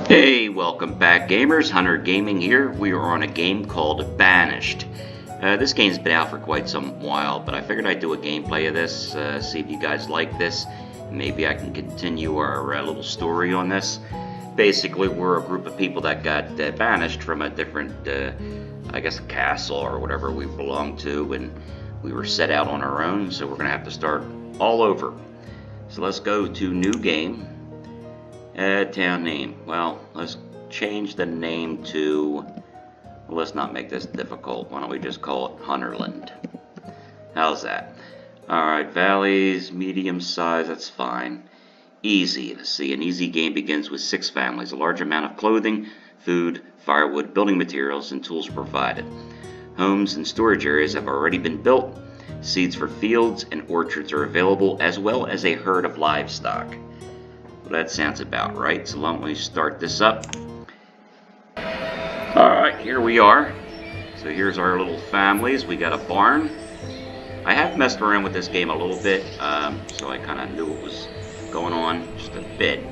Hey, welcome back gamers, Hunter Gaming here. We are on a game called Banished. This game's been out for quite some while, but I figured I'd do a gameplay of this, see if you guys like this. Maybe I can continue our little story on this. Basically, we're a group of people that got banished from a different, I guess a castle or whatever we belong to, and we were set out on our own, so we're going to have to start all over. So let's go to new game. Town name. Well, let's change the name to, well, let's not make this difficult. Why don't we just call it Hnterland? How's that? Alright, valleys, medium size, that's fine. Easy. Let's see, an easy game begins with 6 families. A large amount of clothing, food, firewood, building materials, and tools are provided. Homes and storage areas have already been built. Seeds for fields and orchards are available, as well as a herd of livestock. That sounds about right, so let me start this up. Alright, here we are. So here's our little families. We got a barn. I have messed around with this game a little bit, so I kind of knew what was going on just a bit.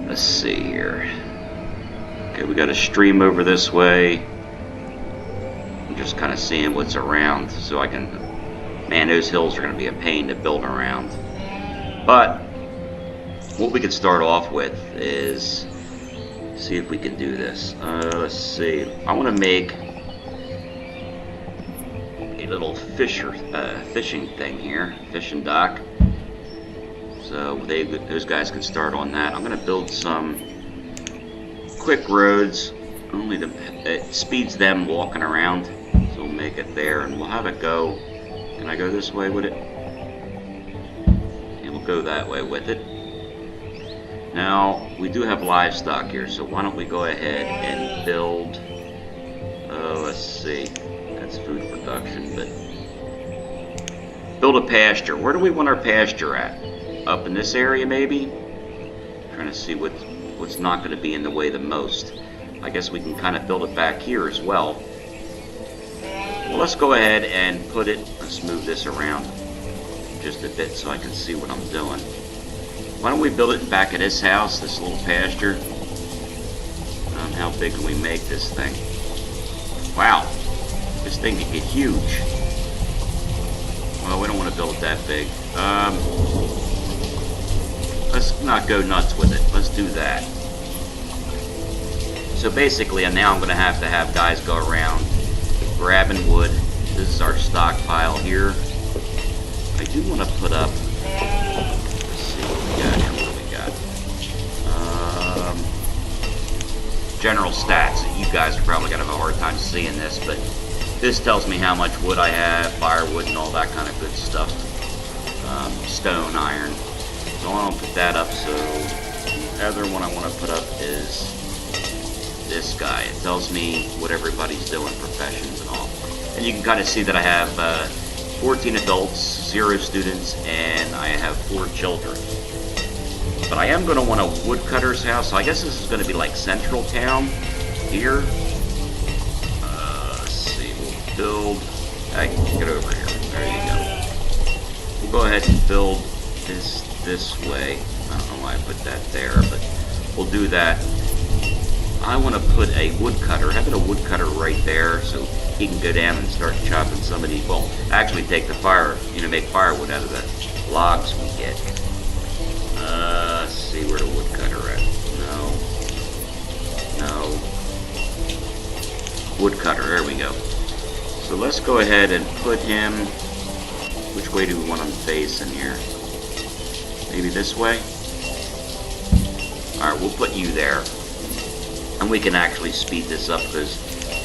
Let's see here. Okay, we got a stream over this way. I'm just kind of seeing what's around, so I can... Man, those hills are going to be a pain to build around. But what we could start off with is see if we can do this. Let's see. I want to make a little fishing thing here, fishing dock. So those guys can start on that. I'm going to build some quick roads. It speeds them walking around, so we'll make it there, and we'll have it go. Can I go this way with it? And we'll go that way with it. Now, we do have livestock here, so why don't we go ahead and build, let's see, that's food production, but build a pasture. Where do we want our pasture at? Up in this area, maybe? Trying to see what's not going to be in the way the most. I guess we can kind of build it back here as well. Well, let's go ahead and put it, let's move this around just a bit so I can see what I'm doing. Why don't we build it back at this house, this little pasture? How big can we make this thing? Wow, this thing can get huge. Well, we don't want to build it that big. Let's not go nuts with it. Let's do that. So basically, now I'm going to have guys go around grabbing wood. This is our stockpile here. I do want to put up... general stats. You guys are probably going to have a hard time seeing this, but this tells me how much wood I have, firewood, and all that kind of good stuff. Stone, iron. So I'll put that up. So the other one I want to put up is this guy. It tells me what everybody's doing, professions and all. And you can kind of see that I have 14 adults, 0 students, and I have 4 children. But I am going to want a woodcutter's house, so I guess this is going to be like central town here. Let's see, we'll build... get over here. There you go. We'll go ahead and build this way. I don't know why I put that there, but we'll do that. I want to put a woodcutter, having a woodcutter right there, so he can go down and start chopping some of these, well, actually take the fire, make firewood out of the logs we get. Let's see where the woodcutter at. No. Woodcutter, there we go. So let's go ahead and put him, which way do we want him facing here? Maybe this way? Alright, we'll put you there. And we can actually speed this up because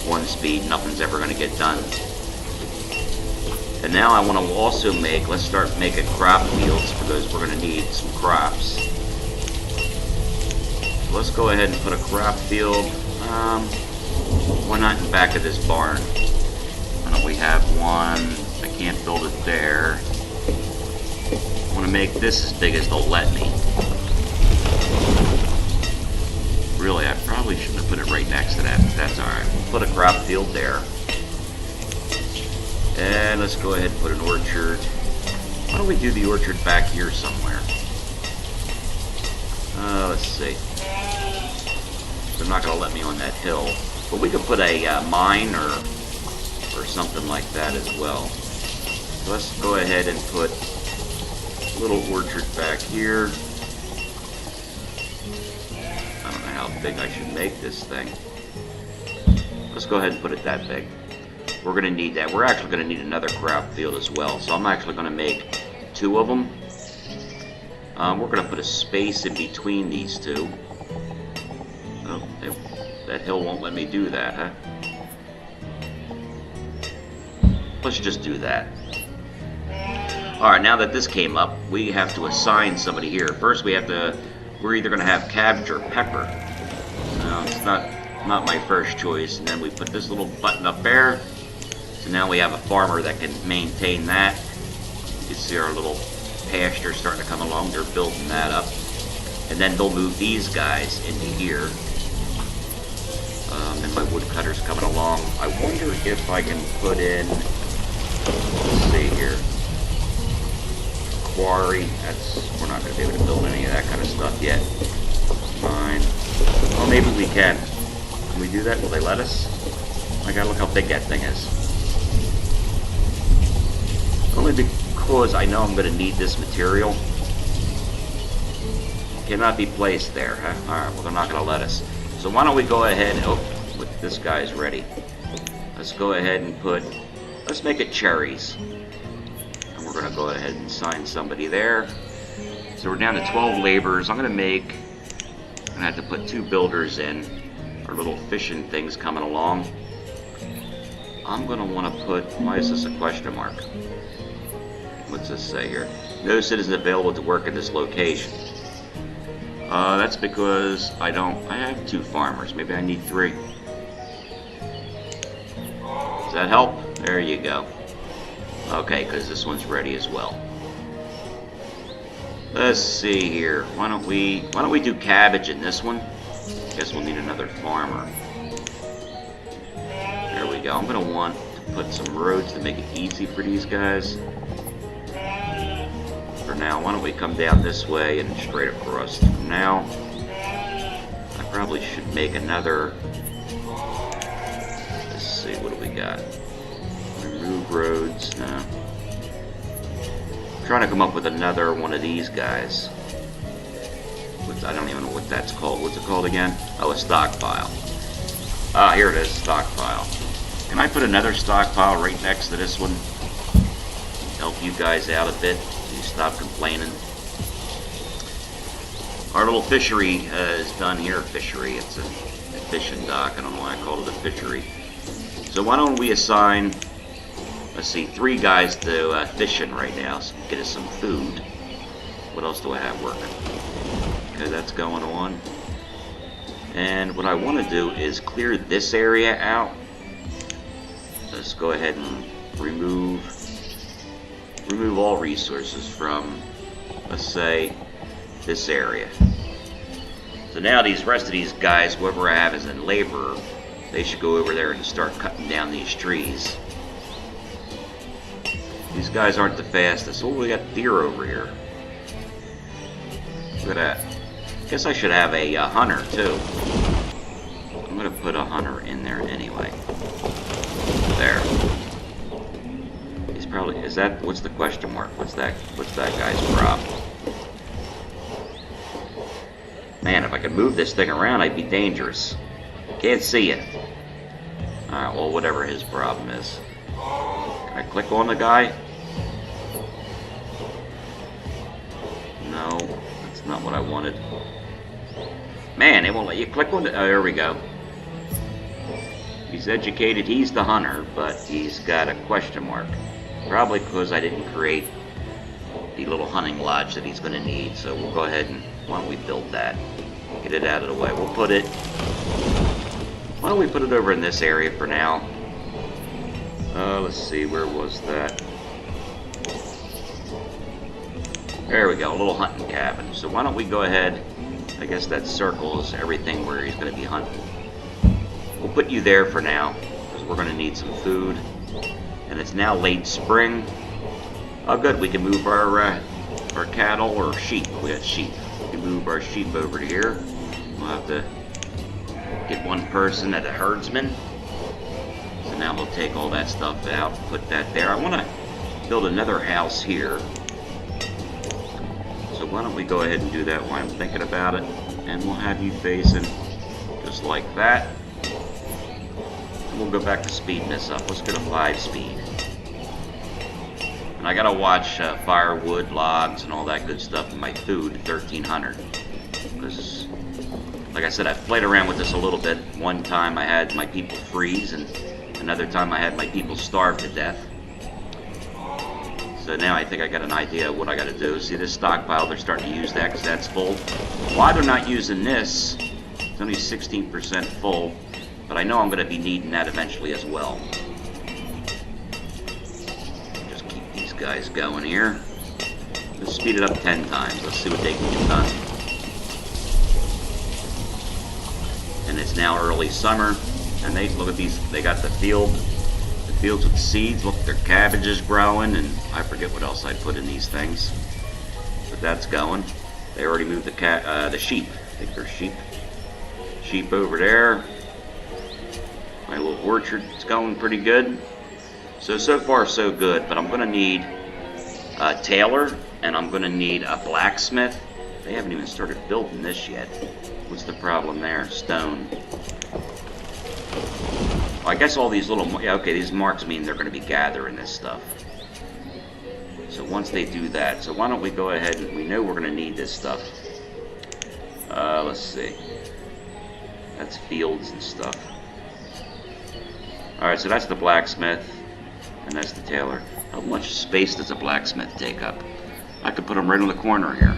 one speed, nothing's ever going to get done. And now I want to also let's start making crop fields because we're going to need some crops. So let's go ahead and put a crop field. Why not in the back of this barn? Why don't we have one? I can't build it there. I want to make this as big as they'll let me. Really, I probably shouldn't have put it right next to that, but that's alright. We'll put a crop field there. And let's go ahead and put an orchard. Why don't we do the orchard back here somewhere? Let's see. They're not going to let me on that hill. But we could put a mine or something like that as well. So let's go ahead and put a little orchard back here. I don't know how big I should make this thing. Let's go ahead and put it that big. We're going to need that. We're actually going to need another crop field as well. So I'm actually going to make 2 of them. We're going to put a space in between these 2. Oh, that hill won't let me do that, huh? Let's just do that. Alright, now that this came up, we have to assign somebody here. First we're either going to have cabbage or pepper. No, it's not my first choice. And then we put this little button up there. So now we have a farmer that can maintain that. You can see our little pasture starting to come along. They're building that up. And then they'll move these guys into here. And my woodcutter's coming along. I wonder if I can put in, let's see here, quarry. We're not going to be able to build any of that kind of stuff yet. Fine. Oh, maybe we can. Can we do that? Will they let us? I gotta look how big that thing is. Only because I know I'm going to need this material. Cannot be placed there, huh? Alright, well, they're not going to let us. So why don't we go ahead and, oh, this guy's ready. Let's go ahead and let's make it cherries. And we're going to go ahead and assign somebody there. So we're down to 12 laborers. I'm going to have to put 2 builders in. Our little fishing things coming along. I'm going to want to put, why is this a question mark? What's this say here? No citizen available to work in this location. That's because I have 2 farmers. Maybe I need 3. Does that help? There you go. Okay, because this one's ready as well. Let's see here. Why don't we do cabbage in this one? Guess we'll need another farmer. There we go. I'm gonna want to put some roads to make it easy for these guys. For now, why don't we come down this way and straight across. For now, I probably should make another. Let's see, what do we got? Remove roads. No. I'm trying to come up with another one of these guys. I don't even know what that's called. What's it called again? Oh, a stockpile. Ah, here it is, stockpile. Can I put another stockpile right next to this one? Help you guys out a bit. You stop complaining. Our little fishery is done here. Fishery. It's a fishing dock. I don't know why I called it a fishery. So why don't we assign, let's see, 3 guys to fishing right now, so get us some food. What else do I have working? Okay, that's going on. And what I want to do is clear this area out. Let's go ahead and remove all resources from, let's say, this area. So now the rest of these guys, whoever I have as in labor, they should go over there and start cutting down these trees. These guys aren't the fastest. Oh, we got deer over here. Look at that. Guess I should have a hunter too. I'm gonna put a hunter in there anyway. There. He's probably, what's the question mark? What's that guy's problem? Man, if I could move this thing around, I'd be dangerous. Can't see it. Alright, well, whatever his problem is. Can I click on the guy? No, that's not what I wanted. Man, they won't let you click on it. Oh, there we go. He's educated, he's the hunter, but he's got a question mark. Probably because I didn't create the little hunting lodge that he's going to need. So we'll go ahead and, why don't we build that? Get it out of the way. We'll put it, why don't we put it over in this area for now? Let's see, where was that? There we go, a little hunting cabin. So why don't we go ahead, I guess that circles everything where he's going to be hunting. We'll put you there for now, because we're going to need some food. And it's now late spring. Oh good, we can move our cattle or sheep. We got sheep. We can move our sheep over to here. We'll have to Get one person at a herdsman. So now we'll take all that stuff out, put that there. I want to build another house here. So why don't we go ahead and do that while I'm thinking about it. And we'll have you facing just like that. And we'll go back to speeding this up. Let's go to 5 speed. And I gotta watch firewood, logs, and all that good stuff in my food, 1300. Because, like I said, I've played around with this a little bit. One time I had my people freeze, and another time I had my people starve to death. So now I think I got an idea of what I gotta do. See this stockpile, they're starting to use that because that's full. Why they're not using this, it's only 16% full, but I know I'm gonna be needing that eventually as well. Just keep these guys going here. Let's speed it up 10 times. Let's see what they can get done. And it's now early summer, and they look at these. They got the fields with seeds. Look, their cabbage is growing, and I forget what else I put in these things, but that's going. They already moved the sheep. I think there's sheep over there. My little orchard is going pretty good. So far so good, but I'm gonna need a tailor, and I'm gonna need a blacksmith. They haven't even started building this yet. What's the problem there? Stone. Well, I guess all these little, yeah, okay, these marks mean they're going to be gathering this stuff. So once they do that, so why don't we go ahead and we know we're going to need this stuff. Let's see. That's fields and stuff. Alright, so that's the blacksmith, and that's the tailor. How much space does a blacksmith take up? I could put them right on the corner here.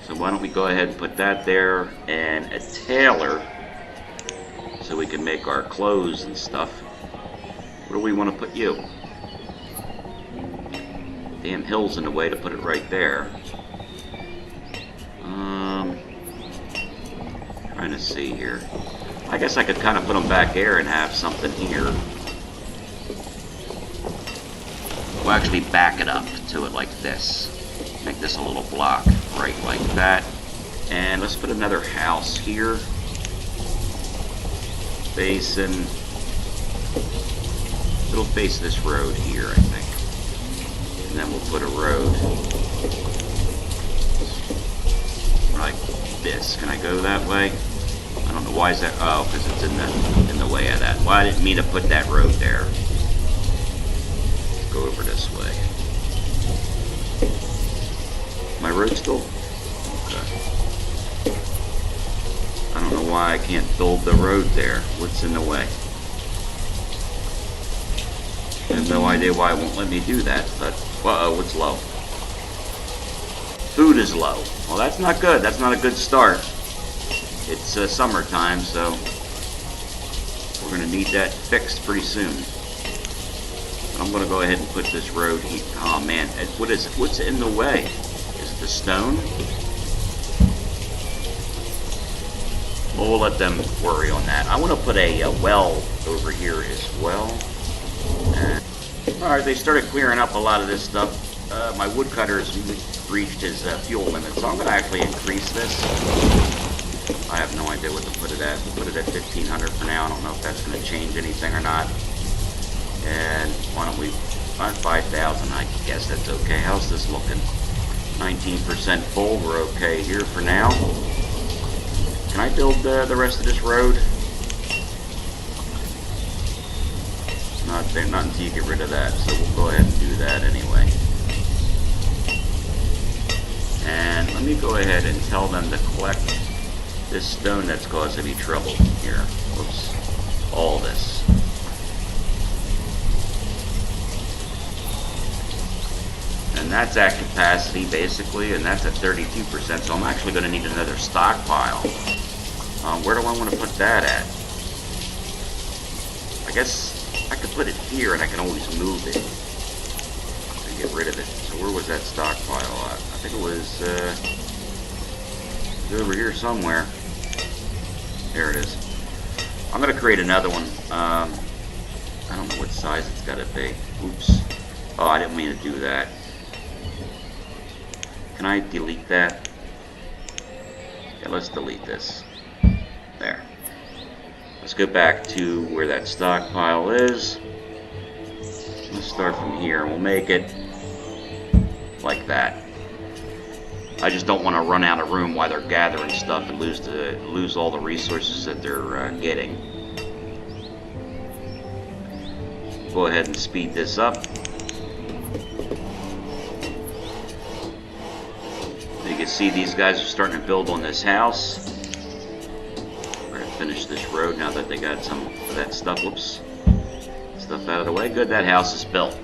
So why don't we go ahead and put that there, and a tailor, so we can make our clothes and stuff. Where do we want to put you? Damn hill's in the way to put it right there. Trying to see here. I guess I could kind of put them back there and have something here. We'll actually back it up to it like this. Make this a little block right like that. And let's put another house here. Facing, it'll face this road here, I think. And then we'll put a road like this. Can I go that way? I don't know why is that. Oh, because it's in the way of that. Well, I didn't mean to put that road there. Go over this way. My road still? Okay. I don't know why I can't build the road there. What's in the way? I have no idea why it won't let me do that, but, uh-oh, what's low? Food is low. Well, that's not good. That's not a good start. It's summertime, so we're going to need that fixed pretty soon. I'm going to go ahead and put this road here. Oh, man. What's in the way? Is it the stone? Well, we'll let them worry on that. I want to put a well over here as well. Alright, they started clearing up a lot of this stuff. My woodcutter's reached his fuel limit, so I'm going to actually increase this. I have no idea what to put it at. We'll put it at 1500 for now. I don't know if that's going to change anything or not. And why don't we find 5,000? I guess that's okay. How's this looking? 19% full. We're okay here for now. Can I build the rest of this road? Not there, not until you get rid of that. So we'll go ahead and do that anyway. And let me go ahead and tell them to collect this stone that's causing me trouble here. Whoops. All this. And that's at capacity basically, and that's at 32%, so I'm actually going to need another stockpile. Where do I want to put that at? I guess I could put it here and I can always move it and get rid of it. So where was that stockpile at? I think it was over here somewhere. There it is. I'm going to create another one. I don't know what size it's got to be. Oops. Oh, I didn't mean to do that. Can I delete that? Yeah, let's delete this. There. Let's go back to where that stockpile is. Let's start from here. We'll make it like that. I just don't want to run out of room while they're gathering stuff and lose all the resources that they're getting. Go ahead and speed this up. You can see these guys are starting to build on this house. We're going to finish this road now that they got some of that stuff. Whoops. Stuff out of the way. Good, that house is built.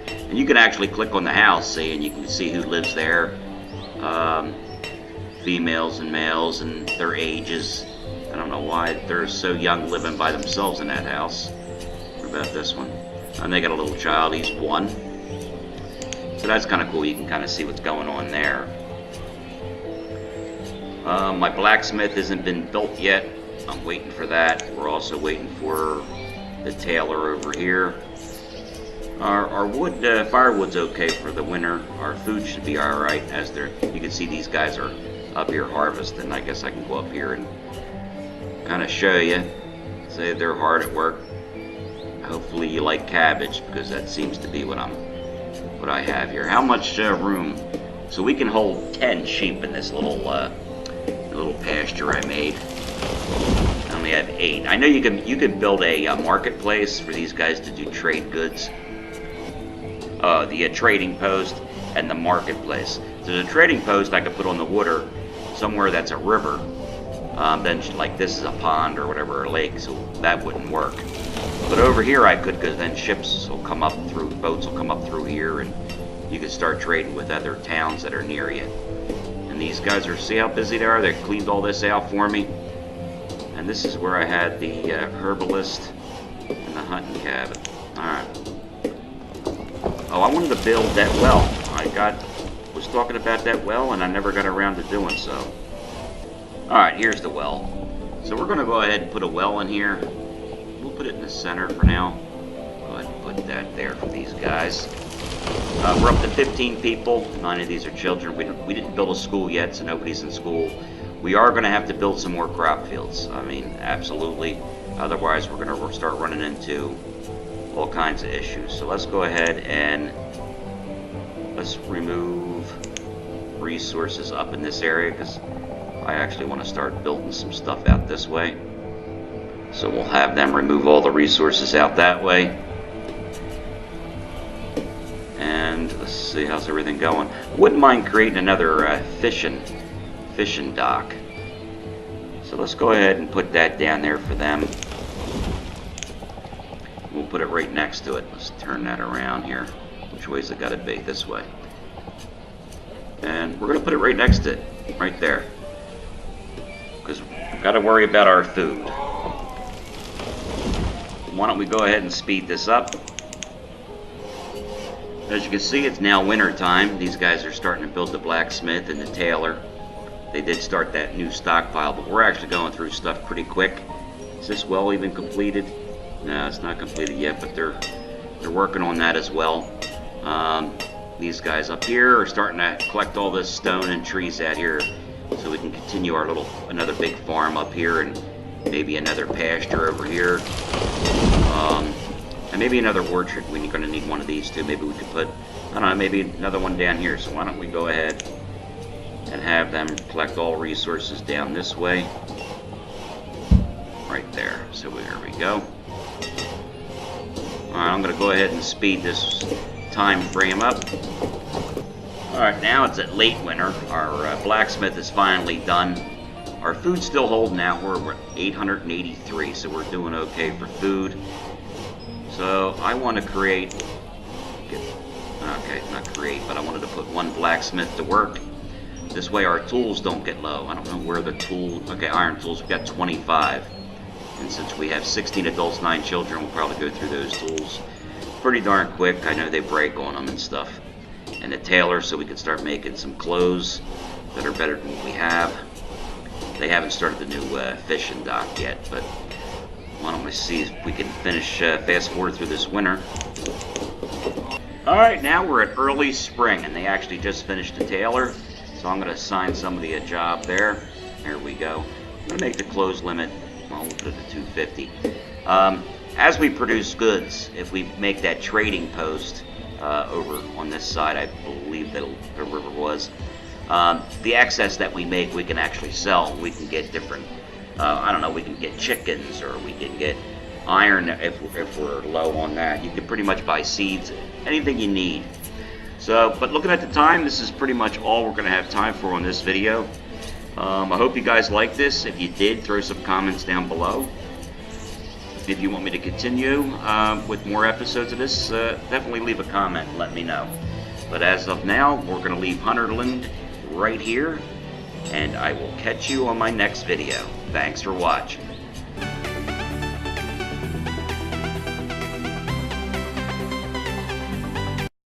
And you can actually click on the house, see, and you can see who lives there. Females and males and their ages. I don't know why they're so young living by themselves in that house. What about this one? And they got a little child, he's 1. So that's kind of cool, you can kind of see what's going on there. My blacksmith hasn't been built yet. I'm waiting for that. We're also waiting for the tailor over here. Our wood, firewood's okay for the winter. Our food should be alright as you can see these guys are up here harvesting. I guess I can go up here and kind of show you. Say they're hard at work. Hopefully you like cabbage because that seems to be what I have here. How much room? So we can hold 10 sheep in this little pasture I made. I only have 8. I know you can build a marketplace for these guys to do trade goods. The trading post and the marketplace. So the trading post I could put on the water somewhere that's a river. Then like this is a pond or whatever, or a lake, so that wouldn't work. But over here I could, because then ships will come up through, boats will come up through here, and you can start trading with other towns that are near you. And these guys are, see how busy they are? They cleaned all this out for me. And this is where I had the herbalist and the hunting cabin. Alright. Oh, I wanted to build that well. Was talking about that well, and I never got around to doing so. Alright, here's the well. So we're going to go ahead and put a well in here. We'll put it in the center for now. Go ahead and put that there for these guys. We're up to 15 people. 9 of these are children. We didn't build a school yet, so nobody's in school. We are going to have to build some more crop fields. I mean, absolutely. Otherwise, we're going to start running into all kinds of issues. So let's go ahead and let's remove resources up in this area, because I actually want to start building some stuff out this way. So we'll have them remove all the resources out that way. And let's see, how's everything going? Wouldn't mind creating another fishing dock. So let's go ahead and put that down there for them. We'll put it right next to it. Let's turn that around here. Which way's it got to be? This way. And we're going to put it right next to it. Right there. Because we've got to worry about our food. Why don't we go ahead and speed this up? As you can see, it's now winter time. These guys are starting to build the blacksmith and the tailor. They did start that new stockpile, but we're actually going through stuff pretty quick. Is this well even completed? No, it's not completed yet, but they're working on that as well. These guys up here are starting to collect all this stone and trees out here, so we can continue our another big farm up here, and maybe another pasture over here, and maybe another orchard. We're going to need one of these too. Maybe we could put, I don't know, maybe another one down here. So why don't we go ahead and have them collect all resources down this way, right there. So there we go. Alright, I'm going to go ahead and speed this time frame up. Alright, now it's at late winter. Our blacksmith is finally done. Our food's still holding out. We're at 883, so we're doing okay for food. So I want to create, not create, but I wanted to put one blacksmith to work. This way our tools don't get low. I don't know where the iron tools, we've got 25. And since we have 16 adults, 9 children, we'll probably go through those tools pretty darn quick. I know they break on them and stuff. And the tailor, so we can start making some clothes that are better than what we have. They haven't started the new fishing dock yet, but why don't we see if we can finish, fast forward through this winter. Alright, now we're at early spring, and they actually just finished the tailor. So I'm going to assign somebody a job there. There we go. I'm going to make the clothes limit well, we'll put it to 250. As we produce goods, if we make that trading post over on this side, I believe that the river was, the excess that we make, we can actually sell. We can get different, I don't know, we can get chickens, or we can get iron if we're low on that. You can pretty much buy seeds, anything you need. So, but looking at the time, this is pretty much all we're going to have time for on this video. I hope you guys like this. If you did, throw some comments down below. If you want me to continue with more episodes of this, definitely leave a comment and let me know. But as of now, we're going to leave Hnterland right here, and I will catch you on my next video. Thanks for watching.